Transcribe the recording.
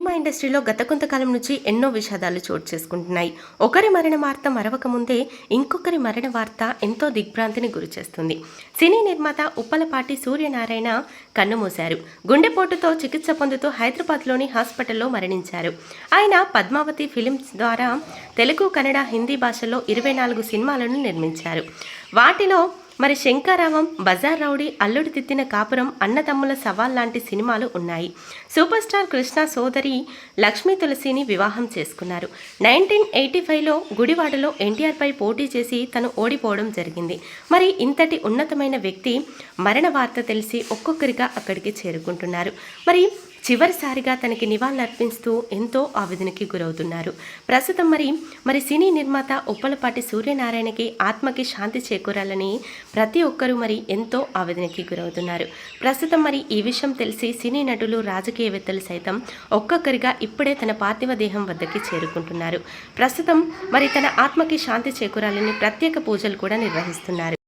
Cinema ఇండస్ట్రీలో గత కొంతకాలం నుంచి ఎన్నో విషాదాలు చోటు చేసుకుంటున్నాయి. ఒకరి మరణ వార్త మరవక ముందే ఇంకొకరి మరణ వార్త ఎంతో దిగ్భ్రాంతిని గురిచేస్తుంది. సినీ నిర్మాత ఉప్పలపాటి సూర్యనారాయణ కన్నుమూశారు. గుండెపోటుతో చికిత్స పొందుతూ హైదరాబాద్లోని హాస్పిటల్లో మరణించారు. ఆయన పద్మావతి ఫిలిమ్స్ ద్వారా తెలుగు, కన్నడ, హిందీ భాషల్లో 24 సినిమాలను నిర్మించారు. వాటిలో శంకరావం, బజార్ రౌడీ, అల్లుడు తిత్తిన కాపురం, అన్నదమ్ముల సవాల్ లాంటి సినిమాలు ఉన్నాయి. సూపర్ స్టార్ కృష్ణ సోదరి లక్ష్మీ తులసిని వివాహం చేసుకున్నారు. 1985లో గుడివాడలో ఎన్టీఆర్పై పోటీ చేసి తను ఓడిపోవడం జరిగింది. ఇంతటి ఉన్నతమైన వ్యక్తి మరణ వార్త తెలిసి ఒక్కొక్కరిగా అక్కడికి చేరుకుంటున్నారు. చివరిసారిగా తనకి నివాళులర్పిస్తూ ఎంతో ఆవేదనకి గురవుతున్నారు. ప్రస్తుతం సినీ నిర్మాత ఉప్పలపాటి సూర్యనారాయణకి ఆత్మకి శాంతి చేకూరాలని ప్రతి ఒక్కరూ ఎంతో ఆవేదనకి గురవుతున్నారు. ప్రస్తుతం ఈ విషయం తెలిసి సినీ నటులు, రాజకీయవేత్తలు సైతం ఒక్కొక్కరిగా ఇప్పుడే తన పార్థివ దేహం వద్దకి చేరుకుంటున్నారు. ప్రస్తుతం తన ఆత్మకి శాంతి చేకూరాలని ప్రత్యేక పూజలు కూడా నిర్వహిస్తున్నారు.